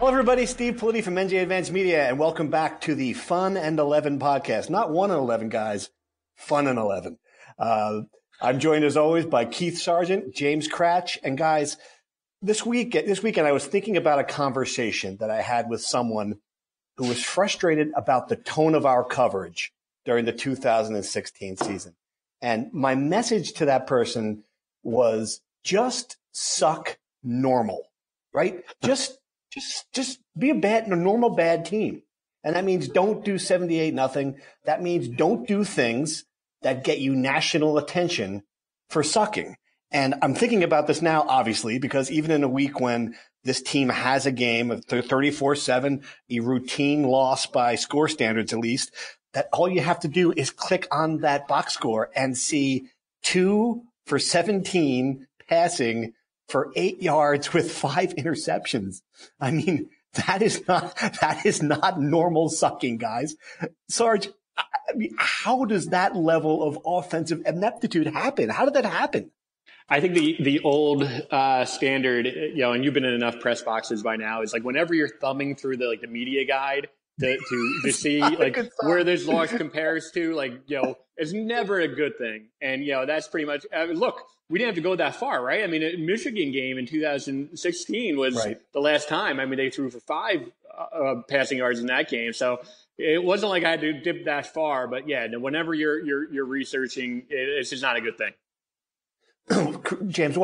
Hello, everybody. Steve Politi from NJ Advanced Media, and welcome back to the Fun and 11 podcast. Not 1 and 11, guys. Fun and 11. I'm joined, as always, by Keith Sargent, James Cratch, and guys, this weekend I was thinking about a conversation that I had with someone who was frustrated about the tone of our coverage during the 2016 season. And my message to that person was just suck normal, right? Just be a normal bad team. And that means don't do 78-0. That means don't do things that get you national attention for sucking. And I'm thinking about this now, obviously, because even in a week when this team has a game of 34-7, a routine loss by score standards, at least, that all you have to do is click on that box score and see 2 for 17 passing for 8 yards with 5 interceptions. I mean, that is not normal sucking, guys. Sarge, I mean, how does that level of offensive ineptitude happen? How did that happen? I think the old standard, and you've been in enough press boxes by now, is like whenever you're thumbing through the media guide to see like where this loss compares to, it's never a good thing. And that's pretty much look. We didn't have to go that far, right? I mean, a Michigan game in 2016 was the last time. I mean, they threw for 5 passing yards in that game, so it wasn't like I had to dip that far. But yeah, whenever you're researching, it's just not a good thing. James,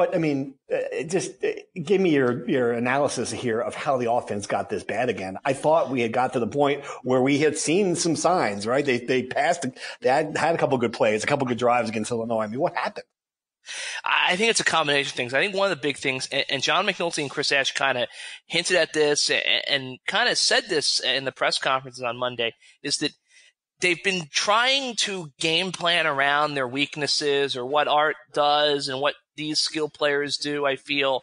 give me your analysis here of how the offense got this bad again. I thought we had got to the point where we had seen some signs, right? They passed, they had a couple good plays, a couple good drives against Illinois. I mean, what happened? I think it's a combination of things. I think one of the big things, and John McNulty and Chris Ash kind of hinted at this and kind of said this in the press conferences on Monday, is that they've been trying to game plan around their weaknesses or what Art does and what these skill players do, I feel,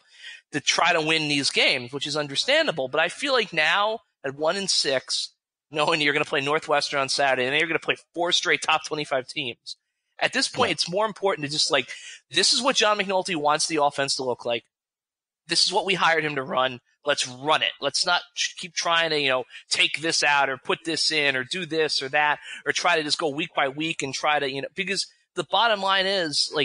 to try to win these games, which is understandable. But I feel like now at 1-6, knowing you're going to play Northwestern on Saturday, and then you're going to play 4 straight top 25 teams. At this point, it's more important to just this is what John McNulty wants the offense to look like. This is what we hired him to run. Let's run it. Let's not keep trying to, take this out or put this in or do this or that, or try to just go week by week and try to, because the bottom line is,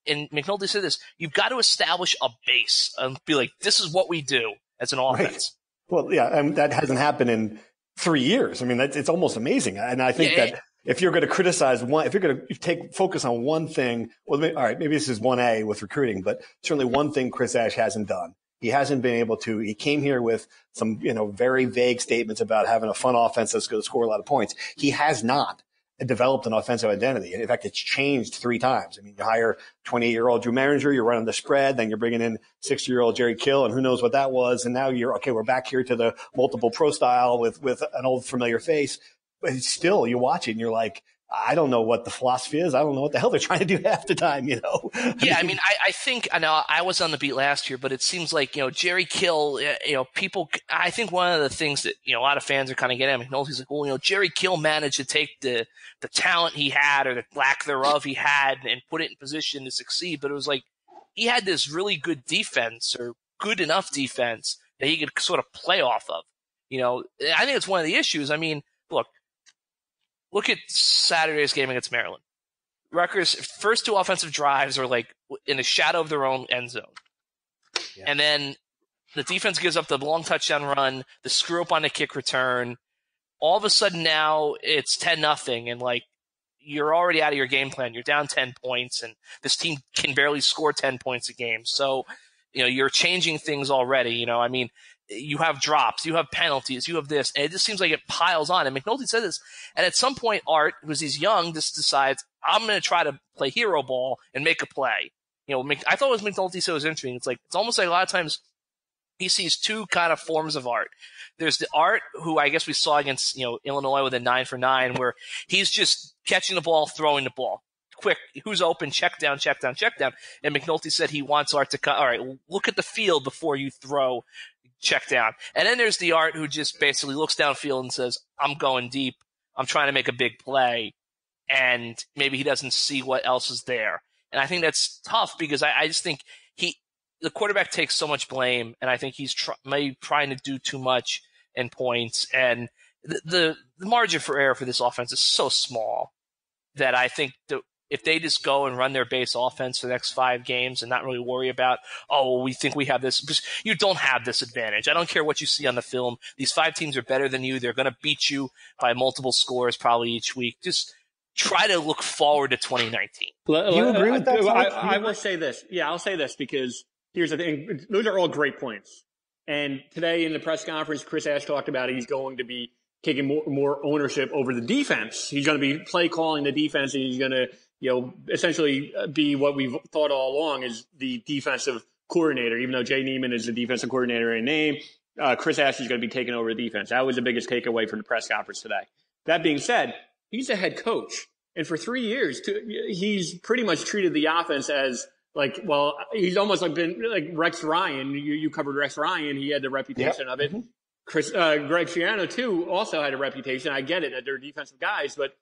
and McNulty said this, you've got to establish a base and be like, this is what we do as an offense. Right. Well, yeah, that hasn't happened in 3 years. I mean, it's almost amazing. And I think that if you're going to criticize one, if you're going to focus on one thing, all right, maybe this is 1A with recruiting, but certainly one thing Chris Ash hasn't done. He hasn't been able to. He came here with some, very vague statements about having a fun offense that's going to score a lot of points. He has not developed an offensive identity. In fact, it's changed 3 times. I mean, you hire 28-year-old Drew Maringer, you're running the spread, then you're bringing in 60-year-old Jerry Kill, and who knows what that was. And now we're back here to the multiple pro style with an old familiar face. But still, you watch it and you're like, I don't know what the philosophy is. I don't know what the hell they're trying to do half the time, Yeah, I mean, I think, I know I was on the beat last year, but it seems like, Jerry Kill, people, I think one of the things that, a lot of fans are kind of getting at McNulty's like, well, Jerry Kill managed to take the talent he had or the lack thereof he had and put it in position to succeed. But it was like, he had this really good defense or good enough defense that he could sort of play off of. I think it's one of the issues. I mean, look at Saturday's game against Maryland. Rutgers' first 2 offensive drives were in the shadow of their own end zone. Yeah. And then the defense gives up the long touchdown run, the screw up on the kick return. All of a sudden now it's 10-0 and you're already out of your game plan. You're down 10 points and this team can barely score 10 points a game. So, you're changing things already. I mean, you have drops, you have penalties, you have this, and it just seems like it piles on. And McNulty said this, and at some point, Art, because he's young, just decides, I'm going to try to play hero ball and make a play. I thought what McNulty said was interesting. It's almost like a lot of times he sees 2 kind of forms of Art. There's the Art who I guess we saw against, Illinois with a 9 for 9, where he's just catching the ball, throwing the ball. Quick, who's open, check down. And McNulty said he wants Art to all right, look at the field before you throw, check down. And then there's the Art who just basically looks downfield and says, I'm going deep. I'm trying to make a big play. And maybe he doesn't see what else is there. And I think that's tough because I just think the quarterback takes so much blame, and I think he's maybe trying to do too much in points. And the margin for error for this offense is so small that I think if they just go and run their base offense for the next 5 games and not really worry about, we think we have this, because you don't have this advantage. I don't care what you see on the film. These 5 teams are better than you. They're going to beat you by multiple scores probably each week. Just try to look forward to 2019. Do you agree with that? I will say this. Yeah, I'll say this, because here's the thing. Those are all great points. And today in the press conference, Chris Ash talked about he's going to be taking more ownership over the defense. He's going to be play calling the defense, and he's going to, essentially be what we've thought all along is the defensive coordinator. Even though Jay Neiman is the defensive coordinator in name, Chris Ash is going to be taking over the defense. That was the biggest takeaway from the press conference today. That being said, he's a head coach. And for 3 years, he's pretty much treated the offense as he's almost been like Rex Ryan. You covered Rex Ryan. He had the reputation of it. Mm-hmm. Greg Schiano, too, also had a reputation. I get it that they're defensive guys. But,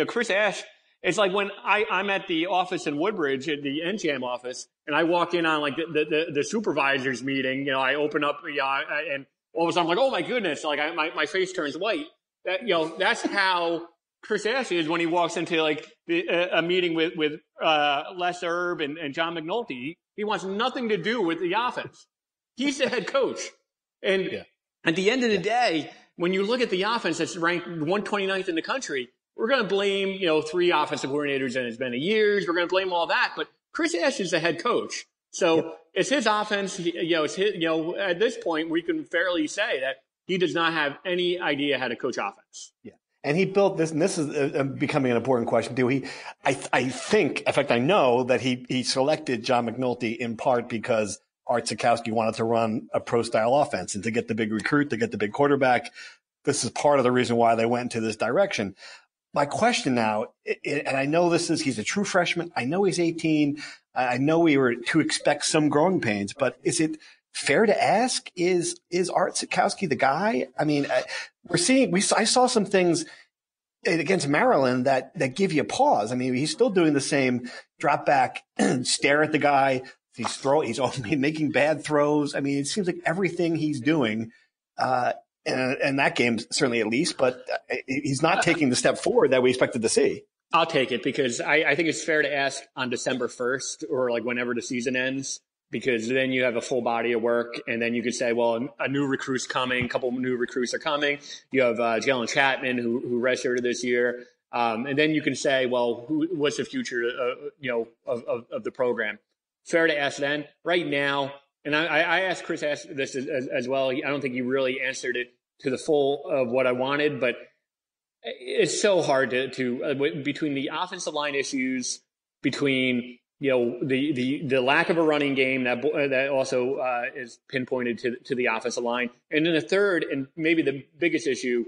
Chris Ash, it's like when I'm at the office in Woodbridge, at the NJM office, and I walk in on the supervisors meeting. I open up, and all of a sudden I'm like, oh my goodness, my face turns white. That's how Chris Ash is when he walks into a meeting with Les Erb and John McNulty. He wants nothing to do with the offense. He's the head coach, and at the end of the day, when you look at the offense that's ranked 129th in the country, we're going to blame, 3 offensive coordinators, and it's been years. We're going to blame all that. But Chris Ash is the head coach. So it's his offense. It's his, at this point, we can fairly say that he does not have any idea how to coach offense. Yeah. And he built this, and this is becoming an important question too. I think, in fact, I know that he selected John McNulty in part because Art Sitkowski wanted to run a pro-style offense and to get the big recruit, to get the big quarterback. This is part of the reason why they went into this direction. My question now, and I know he's a true freshman. I know he's 18. I know we were to expect some growing pains, but is it fair to ask, is Art Sitkowski the guy? I mean, I saw some things against Maryland that give you a pause. I mean, he's still doing the same drop back, stare at the guy. He's making bad throws. I mean, it seems like everything he's doing, and that game certainly at least, but he's not taking the step forward that we expected to see. I'll take it because I think it's fair to ask on December 1st or whenever the season ends, because then you have a full body of work, and then you could say, well, a new recruit's coming, a couple of new recruits are coming. You have Jalen Chapman who redshirted this year, and then you can say, well, what's the future of the program? Fair to ask then. Right now, and I asked Chris this as well. I don't think he really answered it to the full of what I wanted, but it's so hard to between the offensive line issues, between the lack of a running game that also is pinpointed to the offensive line, and then the third and maybe the biggest issue,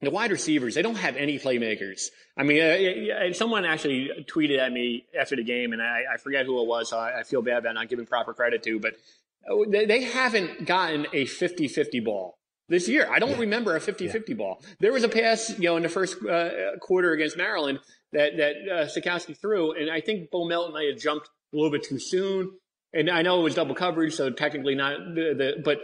the wide receivers. They don't have any playmakers. I mean, someone actually tweeted at me after the game, and I forget who it was, so I feel bad about not giving proper credit to, but they haven't gotten a 50-50 ball this year. I don't remember a 50-50 ball. There was a pass, in the first quarter against Maryland that Sitkowski threw, and I think Bo Melton might have jumped a little bit too soon. And I know it was double coverage, so technically not but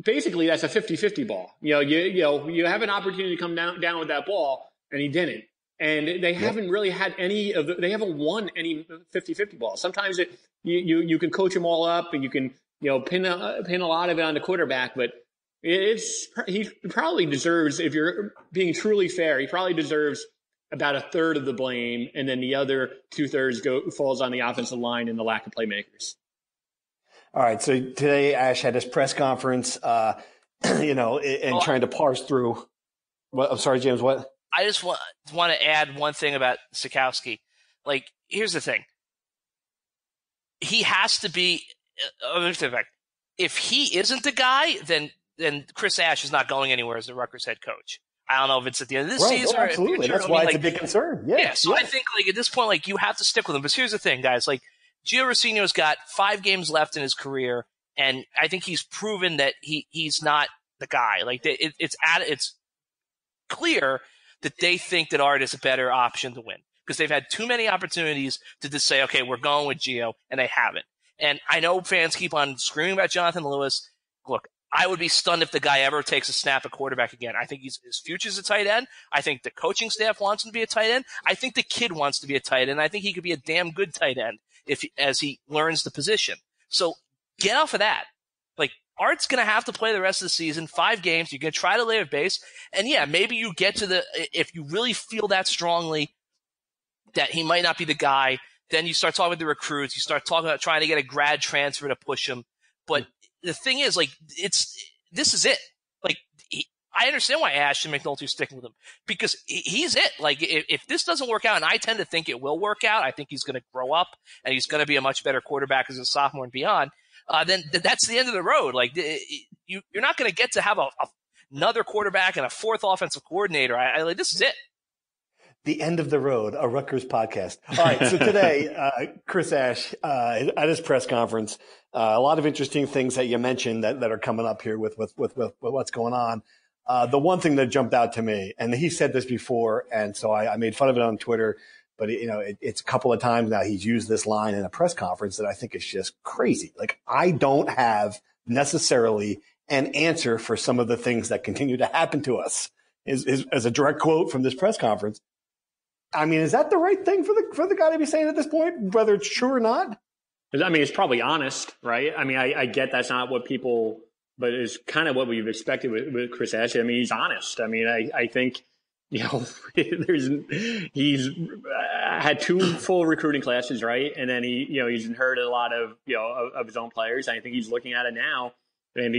basically that's a 50-50 ball. You have an opportunity to come down with that ball, and he didn't. And they haven't really had they haven't won any 50-50 balls. Sometimes you can coach them all up, and you can pin a lot of it on the quarterback, but he probably deserves, if you're being truly fair, he probably deserves about a third of the blame, and then the other 2/3 falls on the offensive line and the lack of playmakers. All right. So today Ash had his press conference, trying to parse through. What? I'm sorry, James. What? I just want to add one thing about Sitkowski. Here's the thing. He has to be. If he isn't the guy, then Chris Ash is not going anywhere as the Rutgers head coach. I don't know if it's at the end of this season. Oh, absolutely. That's why it's a big concern. Yeah. So I think at this point, you have to stick with him. But here's the thing, guys. Gio Rossino's got 5 games left in his career, and I think he's proven that he's not the guy. It's clear that they think that Art is a better option to win because they've had too many opportunities to just say, okay, we're going with Gio, and they haven't. And I know fans keep on screaming about Jonathan Lewis. Look, I would be stunned if the guy ever takes a snap at quarterback again. I think his future's a tight end. I think the coaching staff wants him to be a tight end. I think the kid wants to be a tight end. I think he could be a damn good tight end as he learns the position. So get off of that. Like, Art's going to have to play the rest of the season, 5 games. You're going to try to lay a base. And yeah, maybe you get to if you really feel that strongly that he might not be the guy, then you start talking with the recruits. You start talking about trying to get a grad transfer to push him. But the thing is, like, this is it. Like, I understand why Ashton McNulty's sticking with him because he's it. Like, if this doesn't work out, and I tend to think it will work out, I think he's going to grow up and he's going to be a much better quarterback as a sophomore and beyond. Then that's the end of the road. Like, you're not going to get to have another quarterback and a 4th offensive coordinator. Like, this is it. The end of the road, a Rutgers podcast. All right. So today, Chris Ash, at his press conference, a lot of interesting things that you mentioned that are coming up here with what's going on. The one thing that jumped out to me, and he said this before, and so I made fun of it on Twitter, but it's a couple of times now he's used this line in a press conference that I think is just crazy. Like, I don't have necessarily an answer for some of the things that continue to happen to us, is as a direct quote from this press conference. I mean, is that the right thing for the guy to be saying at this point, whether it's true or not? I mean, it's probably honest, right? I mean, I get that's not what people, but it's kind of what we've expected with Chris Ash. I mean, he's honest. I mean, I think, he's had 2 full recruiting classes, right? And then he's inherited a lot of his own players. I think he's looking at it now. And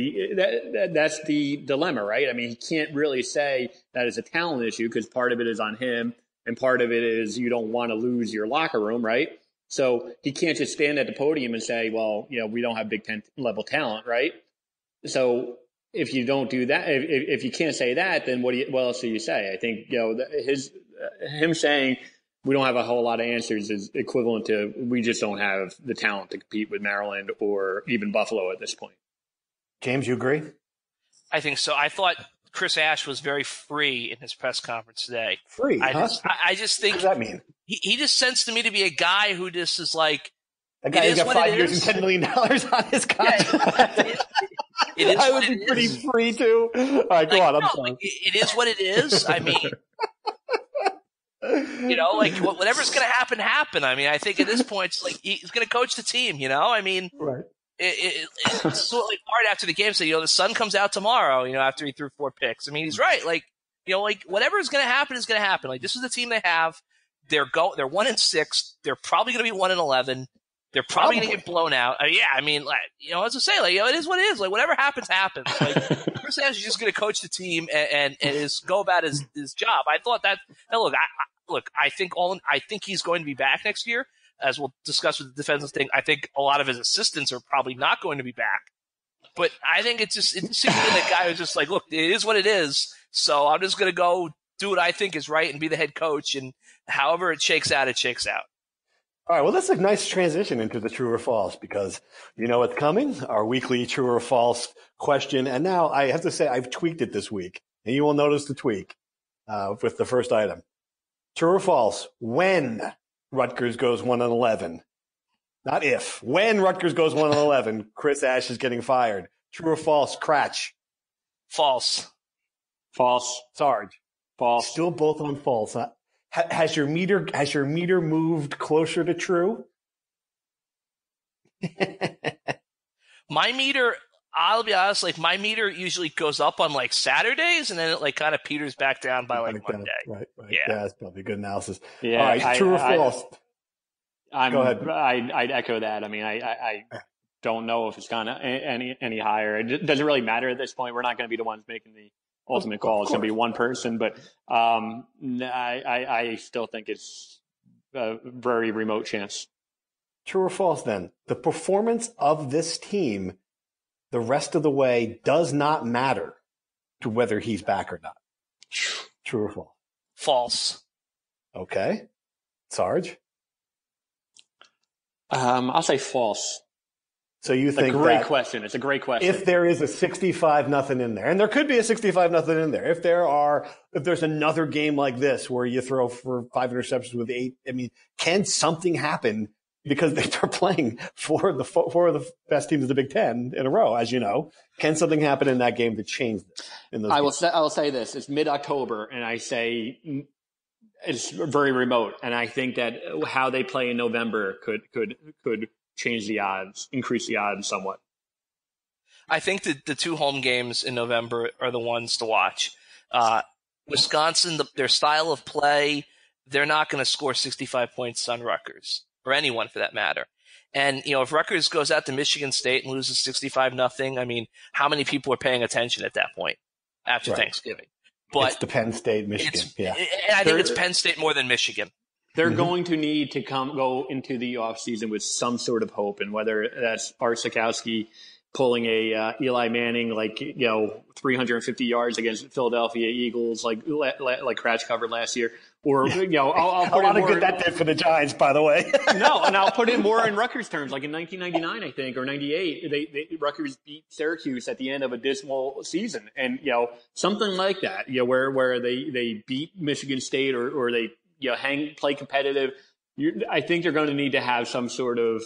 that's the dilemma, right? I mean, he can't really say that it's a talent issue because part of it is on him. And part of it is you don't want to lose your locker room, right? So he can't just stand at the podium and say, well, we don't have Big Ten level talent, right? So if you don't do that, if you can't say that, then what else do you say? I think, him saying we don't have a whole lot of answers is equivalent to we just don't have the talent to compete with Maryland or even Buffalo at this point. James, you agree? I think so. I thought Chris Ash was very free in his press conference today. Free, I just think. What does that mean? He just sensed to me to be a guy who just is like. A guy who's got 5 years and $10 million on his contract. Yeah, I would be pretty free too. All right, go on. I'm sorry. It is what it is. I mean, whatever's going to happen. I mean, I think at this point, it's like he's going to coach the team. I mean, right. It's sort of like Art after the game said, the sun comes out tomorrow, after he threw 4 picks. I mean, he's right. Like, whatever is going to happen is going to happen. Like, this is the team they have. They're 1-6. They're probably going to be 1-11. They're probably going to get blown out. Yeah, I mean, like, as I say, like, it is what it is. Like, whatever happens, happens. Like, Chris Ash is just going to coach the team and go about his job. I thought that. Now, look, I think he's going to be back next year. As we'll discuss with the defensive thing, I think a lot of his assistants are probably not going to be back. But I think it seems to be that guy who's just like, look, it is what it is. So I'm just going to go do what I think is right and be the head coach. And however it shakes out, it shakes out. All right. Well, that's a nice transition into the true or false because what's coming, our weekly true or false question. And now I have to say I've tweaked it this week, and you will notice the tweak with the first item. True or false? When Rutgers goes 1-11. Not if. When Rutgers goes 1-11, Chris Ash is getting fired. True or false, Cratch? False. False. Sarge? False. Still both on false. Huh? Has your meter moved closer to true? My meter, I'll be honest, like my meter usually goes up on like Saturdays and then it like kind of peters back down by like Monday. Right. Yeah, that's probably good analysis. Yeah, all right, true or false? Go ahead. I'd echo that. I mean, I don't know if it's gone any higher. It doesn't really matter at this point. We're not going to be the ones making the ultimate call. It's going to be one person, but I still think it's a very remote chance. True or false then? The performance of this team the rest of the way does not matter to whether he's back or not. True or false? False. Okay. Sarge? I'll say false. So you think it's a great question. It's a great question. If there is a 65-0 in there, and there could be a 65-0 in there, if there's another game like this where you throw for 5 interceptions with 8, I mean, can something happen because they're playing four of the best teams of the Big Ten in a row, as you know. Can something happen in that game to change this? I will say this. It's mid-October, and I say it's very remote. And I think that how they play in November could change the odds, increase the odds somewhat. I think that the 2 home games in November are the ones to watch. Wisconsin, their style of play, they're not going to score 65 points on Rutgers, or anyone for that matter. And, if Rutgers goes out to Michigan State and loses 65-0, I mean, how many people are paying attention at that point after Thanksgiving? But it's the Penn State, Michigan. Yeah. I think it's Penn State more than Michigan. They're going to need to go into the offseason with some sort of hope, and whether that's Artur Sitkowski pulling a Eli Manning, 350 yards against Philadelphia Eagles, like Cratch covered last year, or I'll put a lot of good that did for the Giants, by the way. No, and I'll put it more in Rutgers terms, like in 1999, I think, or 98, they Rutgers beat Syracuse at the end of a dismal season, and something like that, where they beat Michigan State or they play competitive. I think they're going to need to have some sort of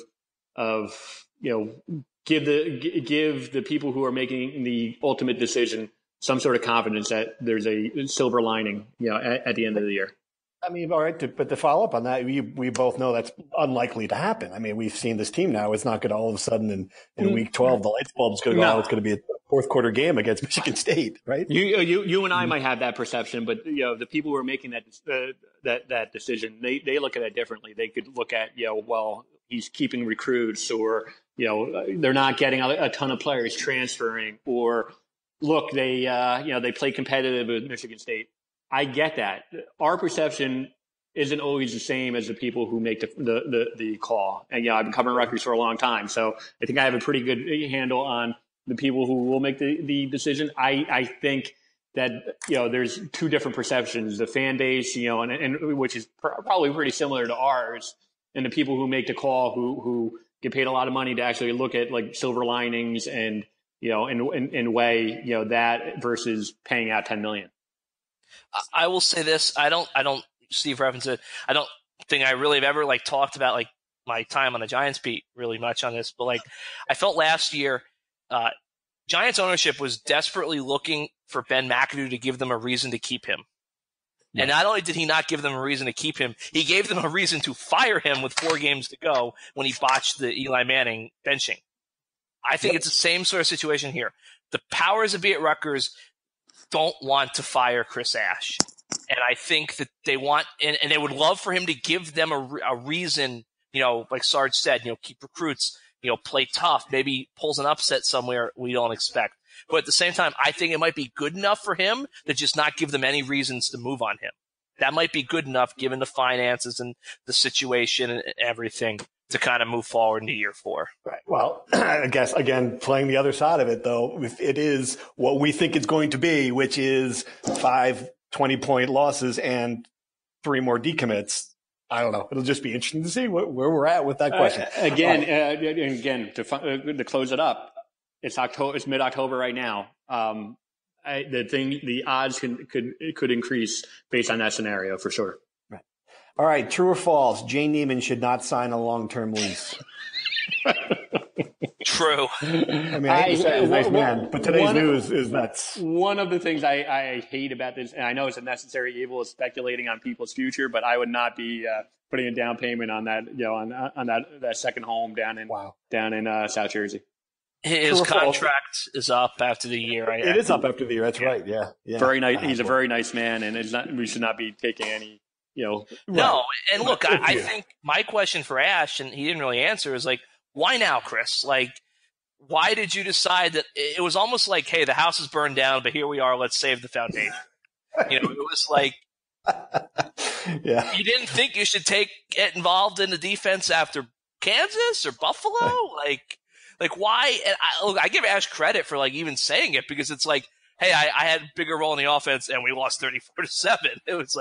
give the people who are making the ultimate decision some sort of confidence that there's a silver lining, at the end of the year. I mean, all right, but to follow up on that, we both know that's unlikely to happen. I mean, we've seen this team now. It's not going to all of a sudden in week 12, the light bulb's going to go out. It's going to be a fourth quarter game against Michigan State, right? You and I might have that perception, but the people who are making that decision, they look at it differently. They could look at, well, he's keeping recruits, or they're not getting a ton of players transferring, or look, they play competitive with Michigan State. I get that. Our perception isn't always the same as the people who make the call. And I've been covering Rutgers for a long time, so I think I have a pretty good handle on the people who will make the decision. I think that there's two different perceptions: the fan base, and which is probably pretty similar to ours, and the people who make the call who get paid a lot of money to actually look at like silver linings and and weigh that versus paying out $10 million. I will say this: I don't. Steve referenced it. I don't think I really have ever talked about my time on the Giants beat really much on this, but I felt last year, Giants ownership was desperately looking for Ben McAdoo to give them a reason to keep him. And not only did he not give them a reason to keep him, he gave them a reason to fire him with 4 games to go when he botched the Eli Manning benching. I think it's the same sort of situation here. The powers that be at Rutgers don't want to fire Chris Ash. And I think that they want, and they would love for him to give them a reason, like Sarge said, keep recruits, play tough, maybe pulls an upset somewhere we don't expect. But at the same time, I think it might be good enough for him to just not give them any reasons to move on him. That might be good enough given the finances and the situation and everything to kind of move forward into year 4. Right. Well, I guess, again, playing the other side of it, though, if it is what we think it's going to be, which is 5 20-point losses and 3 more decommits, I don't know. It'll just be interesting to see where we're at with that question. Again, to close it up, it's October. It's mid-October right now. The odds could increase based on that scenario for sure. Right. All right. True or false? Jay Neiman should not sign a long-term lease. True. I mean, I hate to say he's a nice man, but today's news is nuts. One of the things I hate about this, and I know it's a necessary evil, is speculating on people's future, but I would not be putting a down payment on that, on that second home down in South Jersey. His contract is up after the year. It is up after the year. That's right. Yeah. Very nice. He's a very nice man, and we should not be taking any. No, and look, I think my question for Ash, and he didn't really answer, is why now, Chris? Why did you decide that it was almost like, hey, the house is burned down, but here we are, let's save the foundation. It was like, you didn't think you should get involved in the defense after Kansas or Buffalo? Why? And I give Ash credit for even saying it, because it's hey, I had a bigger role in the offense and we lost 34-7. It was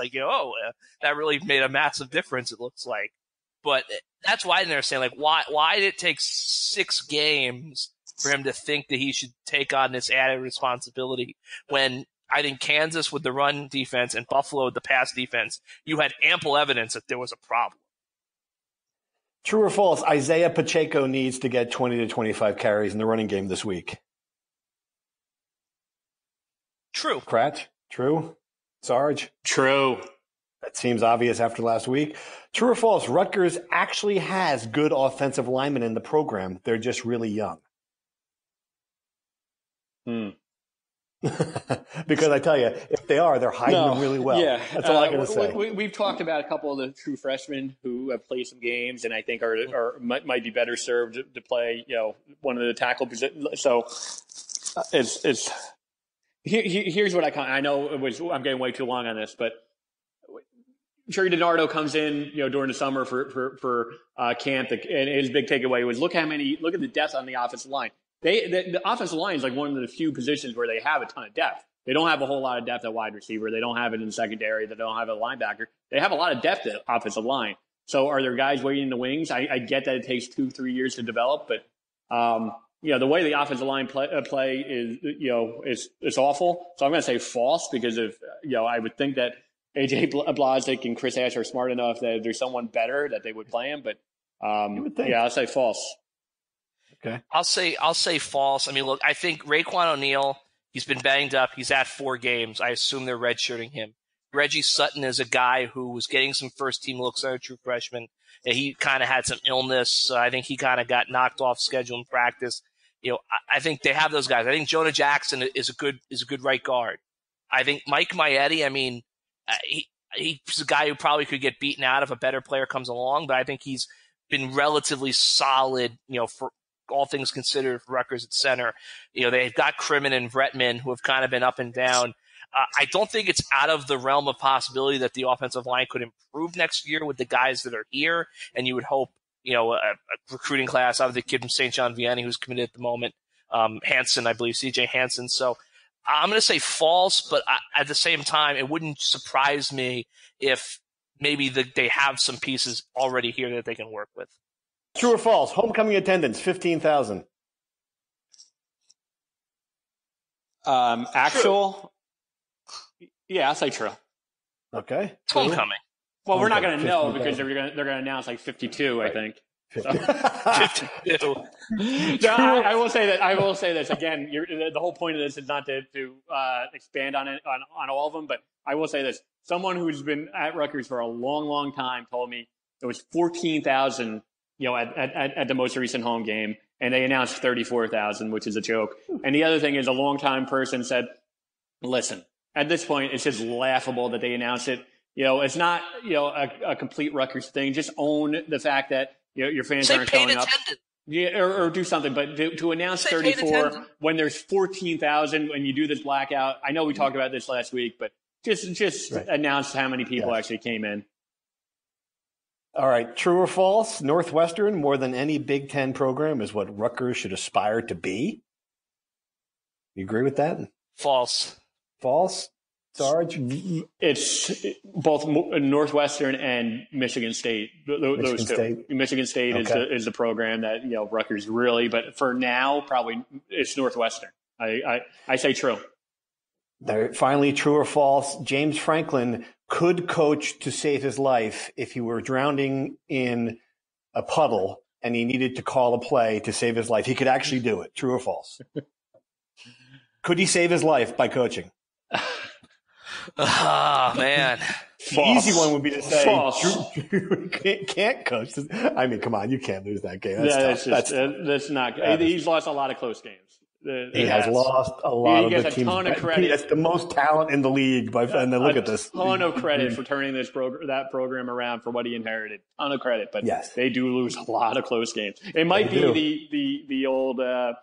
that really made a massive difference, it looks like. But that's why I didn't understand, why did it take 6 games for him to think that he should take on this added responsibility when I think Kansas with the run defense and Buffalo with the pass defense, you had ample evidence that there was a problem. True or false? Isaiah Pacheco needs to get 20 to 25 carries in the running game this week. True. Kratch? True. Sarge? True. That seems obvious after last week. True or false? Rutgers actually has good offensive linemen in the program. They're just really young. Because I tell you, if they are, they're hiding them really well. Yeah, that's all I got to say. We've talked about a couple of the true freshmen who have played some games, and I think might be better served to play, one of the tackle positions. So here's what I know I'm getting way too long on this, but Trey DiNardo comes in, during the summer for camp, and his big takeaway was look at the depth on the offensive line. The offensive line is like one of the few positions where they have a ton of depth. They don't have a whole lot of depth at wide receiver. They don't have it in secondary. They don't have a linebacker. They have a lot of depth at offensive line. So are there guys waiting in the wings? I get that it takes 2-3 years to develop, but the way the offensive line play is it's awful. So I'm going to say false because I would think that AJ Blazek and Chris Ash are smart enough that if there's someone better that they would play him. But I'll say false. Okay. I'll say false. I mean, look, I think Raekwon O'Neal, he's been banged up. He's at 4 games. I assume they're redshirting him. Reggie Sutton is a guy who was getting some first-team looks as a true freshman. He kind of had some illness. So I think he kind of got knocked off schedule in practice. I think they have those guys. I think Jonah Jackson is a good right guard. I think Mike Maietti, I mean, he's a guy who probably could get beaten out if a better player comes along, but I think he's been relatively solid, for all things considered, for Rutgers at center. They've got Crimmin and Vretman who have kind of been up and down. I don't think it's out of the realm of possibility that the offensive line could improve next year with the guys that are here, and you would hope, a recruiting class out of the kid from St. John Vianney who's committed at the moment, Hansen, I believe, CJ Hansen. So I'm going to say false, but at the same time, it wouldn't surprise me if maybe they have some pieces already here that they can work with. True or false? Homecoming attendance, 15,000. Actual? True. Yeah, I'll say true. Okay. It's homecoming. Well, we're not going to know because they're going to announce like 52, right. I think. 52. No, I will say this again. The whole point of this is not to expand on it on all of them, but I will say this: someone who's been at Rutgers for a long, long time told me it was 14,000. At the most recent home game, and they announced 34,000, which is a joke. And the other thing is, a longtime person said, "Listen, at this point, it's just laughable that they announced it. It's not a complete Rutgers thing. Just own the fact that your fans aren't showing up." Yeah, or do something, but to announce 34 when there's 14,000 when you do this blackout. I know we talked about this last week, but just right. Announce how many people actually came in. All right, true or false? Northwestern, more than any Big Ten program, is what Rutgers should aspire to be. You agree with that? False. False? Sarge? It's both Northwestern and Michigan State. Those two. State? Michigan State is the program that Rutgers really, but for now, probably it's Northwestern. I say true. Finally, true or false? James Franklin could coach to save his life if he were drowning in a puddle and he needed to call a play to save his life. He could actually do it. True or false? Could he save his life by coaching? Oh, man. The easy one would be to say, Drew can't coach. I mean, come on, you can't lose that game. That's not good. He's lost a lot of close games. He has lost a lot of the teams. He gets a ton of credit. He has the most talent in the league. And then look at this. A ton of credit for turning that program around for what he inherited. Ton of credit. But they do lose a lot of close games. It might be the old Greg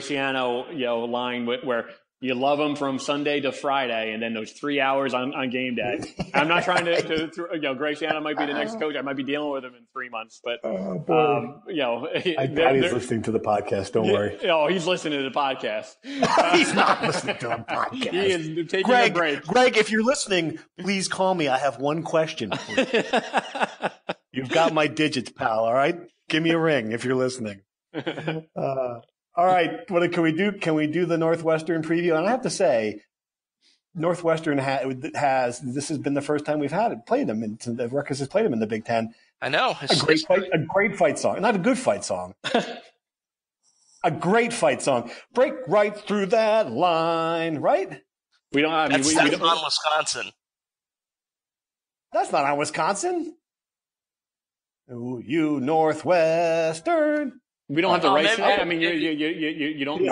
Schiano line where you love them from Sunday to Friday, and then those 3 hours on game day. I'm not trying to Greg Schiano might be the next coach. I might be dealing with him in 3 months, but I doubt he's listening to the podcast. Don't worry. He's listening to the podcast. He's not listening to the podcast. He is taking a break. Greg, if you're listening, please call me. I have one question. You've got my digits, pal. All right, give me a ring if you're listening. All right, what can we do? Can we do the Northwestern preview? And I have to say, Northwestern has this has been the first time we've played them, and Rutgers has played them in the Big Ten. I know. A great fight song. Not a good fight song. A great fight song. Break right through that line, right? We don't. I mean, that's on Wisconsin. That's not on Wisconsin. Ooh, you Northwestern. We don't have the rights to that. I mean, you don't.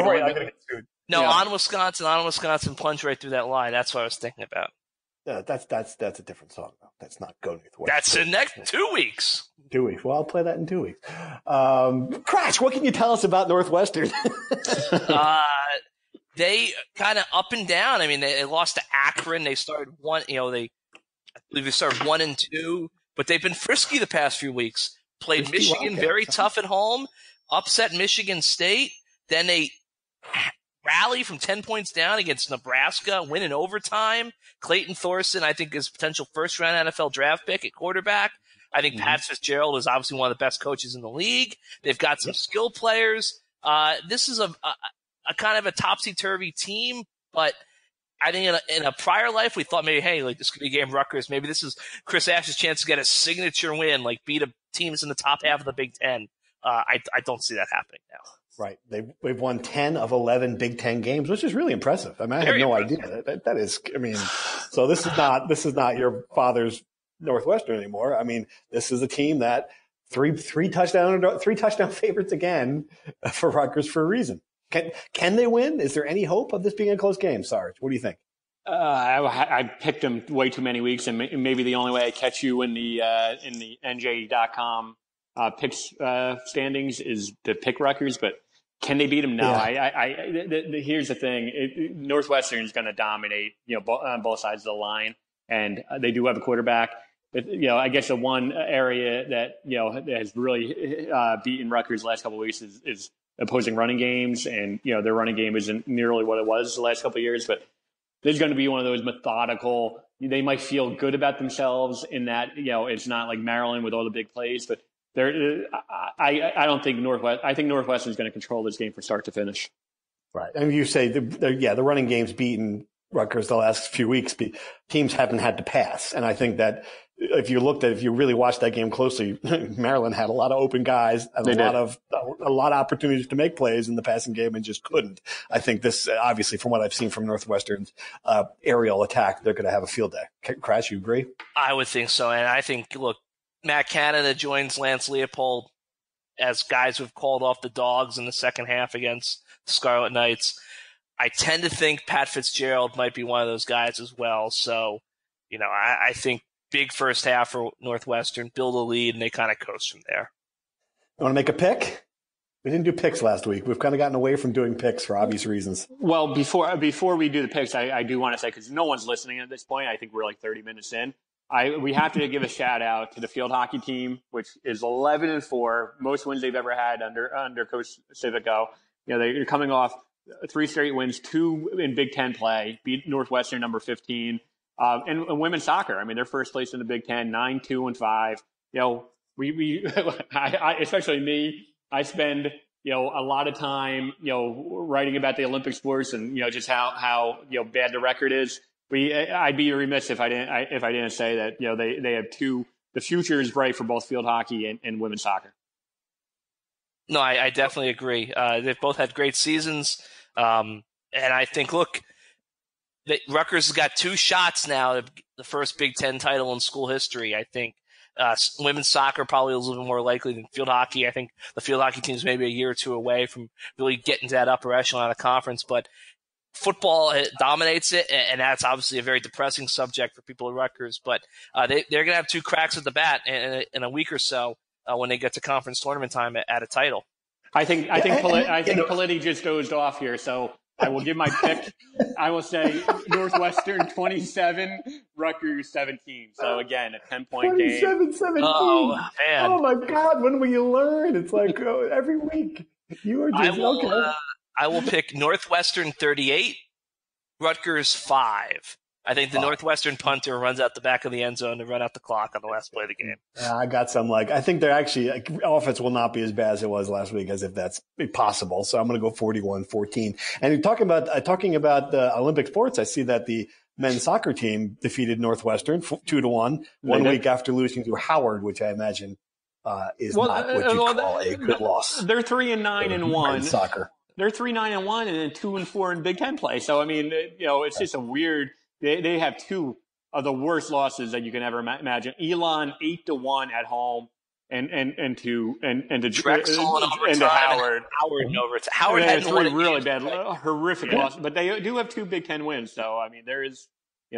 No, on Wisconsin, plunge right through that line. That's what I was thinking about. That's a different song, though. That's not Go Northwestern. That's in next 2 weeks. 2 weeks. Well, I'll play that in 2 weeks. Crash, what can you tell us about Northwestern? They kind of up and down. I mean, they lost to Akron. They started I believe they started 1-2, but they've been frisky the past few weeks. Played Michigan very tough at home, upset Michigan State. Then they rally from 10 points down against Nebraska, win in overtime. Clayton Thorson, I think, is potential first-round NFL draft pick at quarterback. I think Pat Fitzgerald is obviously one of the best coaches in the league. They've got some skill players. This is a kind of a topsy-turvy team, but I think in a prior life we thought maybe, hey, like this could be a game of Rutgers. Maybe this is Chris Ash's chance to get a signature win, like beat teams in the top half of the Big Ten. I don't see that happening now. Right. They've won 10 of 11 Big Ten games, which is really impressive. I mean, I had no idea. That is, I mean, so this is not your father's Northwestern anymore. I mean, this is a team that three touchdown favorites again for Rutgers for a reason. Can they win? Is there any hope of this being a close game, Sarge? What do you think? I picked them way too many weeks, and maybe the only way I catch you in the NJ.com picks standings is to pick Rutgers, but can they beat them? No. Yeah. Here's the thing: Northwestern is going to dominate, on both sides of the line, and they do have a quarterback. But, I guess the one area that has really beaten Rutgers the last couple of weeks is opposing running games, and their running game isn't nearly what it was the last couple of years. But there's going to be one of those methodical. They might feel good about themselves in that it's not like Maryland with all the big plays, but I don't think I think Northwestern is going to control this game from start to finish. Right, and you say the running game's beaten Rutgers the last few weeks. Teams haven't had to pass, and I think that if you really watched that game closely, Maryland had a lot of open guys and a lot of opportunities to make plays in the passing game and just couldn't. I think this, obviously, from what I've seen from Northwestern's aerial attack, they're going to have a field day. Crash, you agree? I would think so, and I think Matt Canada joins Lance Leopold as guys who've called off the dogs in the second half against the Scarlet Knights. I tend to think Pat Fitzgerald might be one of those guys as well. So, I think big first half for Northwestern, build a lead, and they kind of coast from there. You want to make a pick? We didn't do picks last week. We've kind of gotten away from doing picks for obvious reasons. Well, before we do the picks, I do want to say, because no one's listening at this point, I think we're like 30 minutes in. We have to give a shout out to the field hockey team, which is 11-4, most wins they've ever had under Coach Civico. They're coming off 3 straight wins, 2 in Big Ten play, beat Northwestern number 15. And women's soccer, I mean, they're first place in the Big Ten, 9-2-5. We especially me, I spend a lot of time writing about the Olympic sports and just how bad the record is. I'd be remiss if I didn't say that they have the future is bright for both field hockey and women's soccer. No, I definitely agree. They've both had great seasons, and I think Rutgers has got 2 shots now to the first Big Ten title in school history. I think women's soccer probably a little bit more likely than field hockey. I think the field hockey team is maybe a year or 2 away from really getting to that upper echelon of conference. But football dominates it, and that's obviously a very depressing subject for people at Rutgers. But they're going to have 2 cracks at the bat in a week or so when they get to conference tournament time at a title. I think Politi just dozed off here, so I will give my pick. I will say Northwestern 27, Rutgers 17. So, again, a 10-point game. 27-17. Oh, man. Oh, my God. When will you learn? It's like every week. You are just okay. I will pick Northwestern 38, Rutgers 5. I think the Northwestern punter runs out the back of the end zone to run out the clock on the last play of the game. Yeah, I got some I think they're actually offense will not be as bad as it was last week, as if that's possible. So I'm going to go 41-14. And talking about the Olympic sports, I see that the men's soccer team defeated Northwestern 2-1, 1 week after losing to Howard, which I imagine is not what you call a good loss. They're 3-9-1 soccer. They're 3-9-1 and then 2-4 in Big Ten play. So I mean, it's just a weird. They have two of the worst losses that you can ever imagine. Elon 8-1 at home, and to Drexel and to Howard. Howard in overtime. Howard had three really bad, horrific losses, but they do have two Big Ten wins. So I mean, there is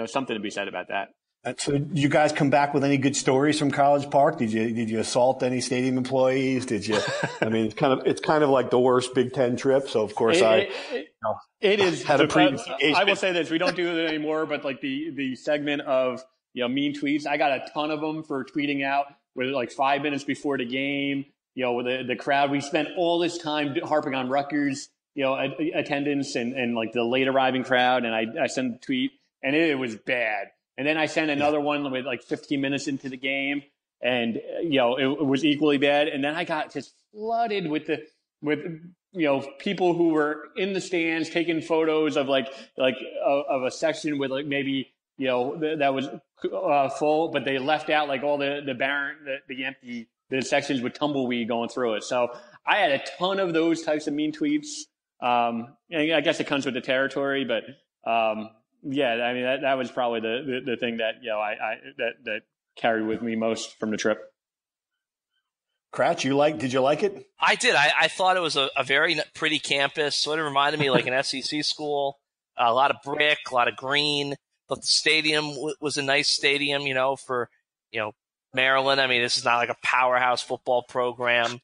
something to be said about that. So did you guys come back with any good stories from College Park? Did you assault any stadium employees? Did you? I mean, it's kind of like the worst Big Ten trip. So of course it is. Had a I will say this: we don't do it anymore. But like the segment of mean tweets, I got a ton of them for tweeting out with like 5 minutes before the game. With the crowd, we spent all this time harping on Rutgers, attendance and like the late arriving crowd, and I sent a tweet, and it was bad. And then I sent another one with like 15 minutes into the game, and it was equally bad. And then I got just flooded with people who were in the stands taking photos of of a section with like maybe that was full, but they left out like all the barren, the empty sections with tumbleweed going through it. So I had a ton of those types of mean tweets. I guess it comes with the territory, but. Yeah, I mean that was probably the thing that that carried with me most from the trip. Kratch, did you like it? I did. I thought it was a very pretty campus. Sort of reminded me like an SEC school. A lot of brick, a lot of green. But the stadium was a nice stadium, for Maryland. I mean, this is not like a powerhouse football program.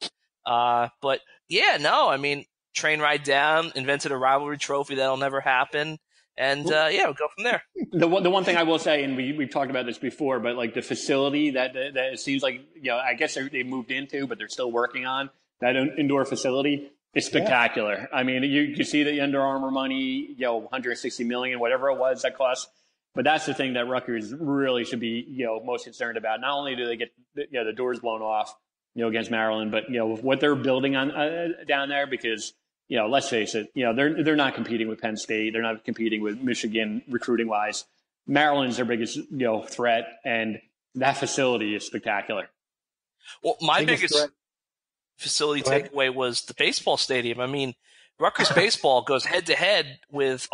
But yeah, no, I mean, train ride down, invented a rivalry trophy that'll never happen. And, we'll go from there. The one thing I will say, and we've talked about this before, but like the facility that it seems like, I guess they moved into, but they're still working on that indoor facility is spectacular. Yeah. I mean, you see the Under Armour money, $160 million, whatever it was that cost. But that's the thing that Rutgers really should be, most concerned about. Not only do they get the doors blown off, against Maryland, but, what they're building on down there, because let's face it, they're not competing with Penn State. They're not competing with Michigan recruiting wise. Maryland's their biggest, threat, and that facility is spectacular. Well, my biggest facility takeaway was the baseball stadium. I mean, Rutgers baseball goes head to head with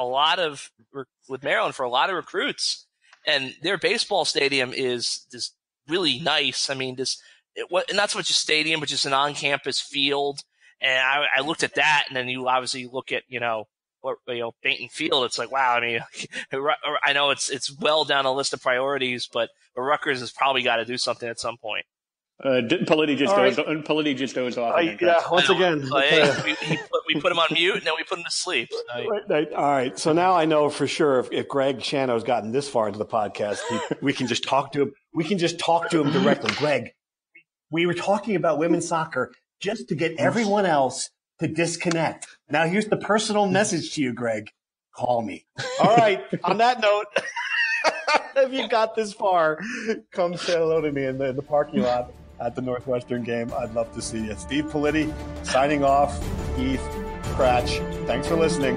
with Maryland for a lot of recruits, and their baseball stadium is just really nice. I mean, not so much a stadium, but just an on-campus field. And I looked at that, and then you obviously look at, Bainton Field. It's like, wow. I mean, I know it's well down the list of priorities, but Rutgers has probably got to do something at some point. Politi just goes off. Once again. We put him on mute, and then we put him to sleep. All right. So now I know for sure if Greg Schiano's gotten this far into the podcast, we can just talk to him. We can just talk to him directly. Greg, we were talking about women's soccer just to get everyone else to disconnect. Now, here's the personal message to you, Greg. Call me. All right. On that note, if you got this far, come say hello to me in the parking lot at the Northwestern game. I'd love to see you. Steve Politi signing off. Keith, Kratch, thanks for listening.